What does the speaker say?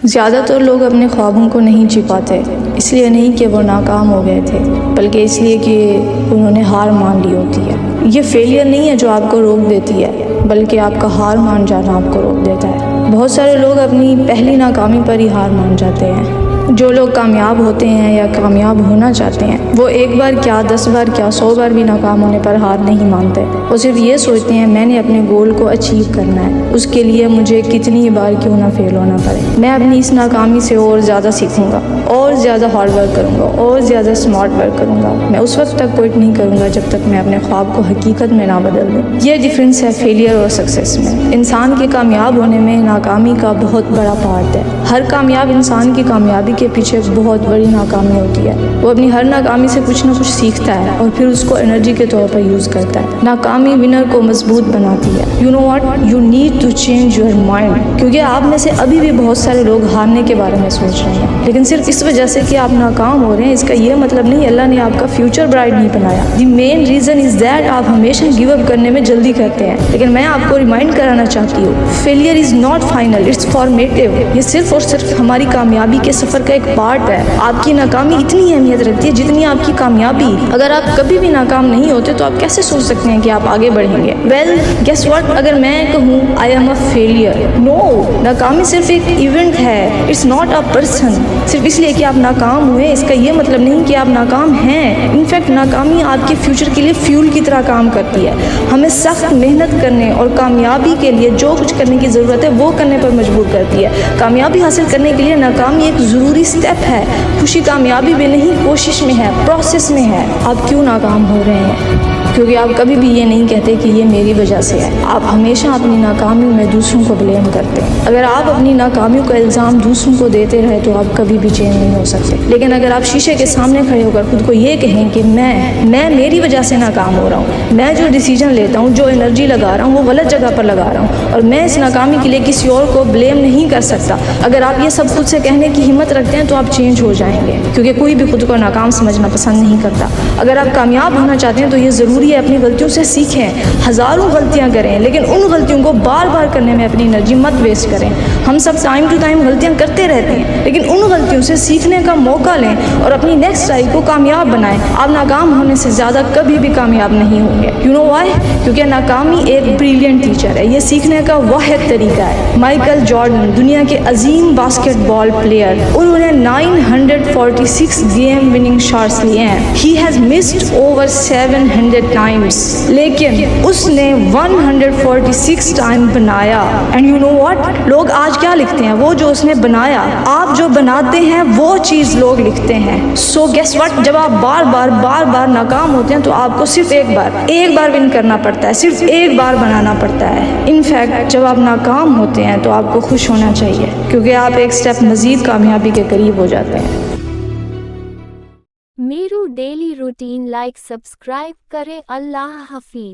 زیادہ تر لوگ اپنے خوابوں کو نہیں جی پاتے، اس لیے نہیں کہ وہ ناکام ہو گئے تھے، بلکہ اس لیے کہ انہوں نے ہار مان لی ہوتی ہے۔ یہ فیلئر نہیں ہے جو آپ کو روک دیتی ہے، بلکہ آپ کا ہار مان جانا آپ کو روک دیتا ہے۔ بہت سارے لوگ اپنی پہلی ناکامی پر ہی ہار مان جاتے ہیں۔ جو لوگ کامیاب ہوتے ہیں یا کامیاب ہونا چاہتے ہیں، وہ ایک بار کیا 10 بار کیا 100 بار بھی ناکام ہونے پر ہار نہیں مانتے۔ وہ صرف یہ سوچتے ہیں میں نے اپنے گول کو اچیو کرنا ہے، اس کے لیے مجھے کتنی بار کیوں نہ فیل ہونا پڑے۔ میں اپنی اس ناکامی سے اور زیادہ سیکھوں گا، اور زیادہ ہارڈ ورک کروں گا، اور زیادہ اسمارٹ ورک کروں گا۔ میں اس وقت تک کوئٹ نہیں کروں گا جب تک میں اپنے خواب کو حقیقت میں نہ بدل دوں۔ یہ ڈفرینس ہے فیلئر اور سکسیس میں۔ انسان کے کامیاب ہونے میں ناکامی کا بہت بڑا پارٹ ہے۔ ہر کامیاب انسان کی کامیابی کے پیچھے بہت بڑی ناکامی ہوتی ہے۔ وہ اپنی ہر ناکامی سے کچھ نہ کچھ سیکھتا ہے اور پھر اس کو انرجی کے طور پر یوز کرتا ہے۔ ناکامی ونر کو مضبوط بناتی ہے۔ You know what, you need to change your mind, کیونکہ آپ میں سے ابھی بھی بہت سارے لوگ ہارنے کے بارے میں سوچ رہے ہیں، لیکن صرف اس وجہ سے کہ آپ ناکام ہو رہے ہیں اس کا یہ مطلب نہیں اللہ نے آپ کا فیوچر برائٹ نہیں بنایا۔ دی مین ریزن از دیٹ آپ ہمیشہ گیو اپ کرنے میں جلدی کرتے ہیں۔ لیکن میں آپ کو ریمائنڈ کرانا چاہتی ہوں، failure is not final, it's formative. یہ صرف اور صرف ہماری کامیابی کے سفر کا ایک پارٹ ہے۔ آپ کی ناکامی اتنی اہمیت رکھتی ہے جتنی آپ کی کامیابی۔ اگر آپ کبھی بھی ناکام نہیں ہوتے تو آپ کیسے سوچ سکتے ہیں کہ آپ آگے بڑھیں گے؟ ویل گیس واٹ، اگر میں کہوں آئی ایم اے فیلئر، نو، ناکامی صرف ایک ایونٹ ہے، اٹس ناٹ اے پرسن۔ صرف اس لیے کہ آپ ناکام ہوئے اس کا یہ مطلب نہیں کہ آپ ناکام ہیں۔ انفیکٹ ناکامی آپ کے فیوچر کے لیے فیول کی طرح کام کرتی ہے، ہمیں سخت محنت کرنے اور کامیابی کے لیے جو کچھ کرنے کی ضرورت ہے وہ کرنے پر مجبور کرتی ہے۔ کامیابی حاصل کرنے کے لیے ناکامی ایک ضروری سٹیپ ہے۔ خوشی کامیابی میں نہیں، کوشش میں ہے، پروسیس میں ہے۔ آپ کیوں ناکام ہو رہے ہیں؟ کیونکہ آپ کبھی بھی یہ نہیں کہتے کہ یہ میری وجہ سے ہے۔ آپ ہمیشہ اپنی ناکامیوں میں دوسروں کو بلیم کرتے ہیں۔ اگر آپ اپنی ناکامیوں کا الزام دوسروں کو دیتے رہے تو آپ کبھی بھی چینج نہیں ہو سکتے۔ لیکن اگر آپ شیشے کے سامنے کھڑے ہو کر خود کو یہ کہیں کہ میں میری وجہ سے ناکام ہو رہا ہوں، میں جو ڈیسیجن لیتا ہوں، جو انرجی لگا رہا ہوں وہ غلط جگہ پر لگا رہا ہوں، اور میں اس ناکامی کے لیے کسی اور کو بلیم نہیں کر سکتا، اگر آپ یہ سب خود سے کہنے کی ہمت رکھتے ہیں تو آپ چینج ہو جائیں گے، کیونکہ کوئی بھی خود کو ناکام سمجھنا پسند نہیں کرتا۔ اگر آپ کامیاب ہونا چاہتے ہیں تو یہ ضروری ہے اپنی غلطیوں سے سیکھیں۔ ہزاروں غلطیاں کریں لیکن ان غلطیوں کو بار بار کرنے میں اپنی انرجی مت ویسٹ کریں۔ ہم سب ٹائم ٹو ٹائم غلطیاں کرتے رہتے ہیں، لیکن ان غلطیوں سے سیکھنے کا موقع لیں اور اپنی نیکسٹ ٹرائی کو کامیاب بنائیں۔ آپ ناکام ہونے سے زیادہ کبھی بھی کامیاب نہیں ہوں گے۔ You know why? کیونکہ ناکامی ایک بریلینٹ ٹیچر ہے، یہ سیکھنے کا واحد طریقہ ہے۔ مائیکل جارڈن دنیا کے عظیم باسکٹ بال پلیئر، انہوں نے 946 گیم وننگ شاٹس لیے ہیں۔ He has missed over 700 Times, لیکن اس نے 146 ٹائم بنایا۔ اینڈ یو نو واٹ، لوگ آج کیا لکھتے ہیں؟ وہ جو اس نے بنایا۔ آپ جو بناتے ہیں وہ چیز لوگ لکھتے ہیں۔ سو گیس واٹ، جب آپ بار بار ناکام ہوتے ہیں تو آپ کو صرف ایک بار ون کرنا پڑتا ہے، صرف ایک بار بنانا پڑتا ہے۔ انفیکٹ جب آپ ناکام ہوتے ہیں تو آپ کو خوش ہونا چاہیے، کیونکہ آپ ایک سٹیپ مزید کامیابی کے قریب ہو جاتے ہیں۔ میرو ڈیلی روٹین لائک سبسکرائب کریں۔ اللہ حافظ۔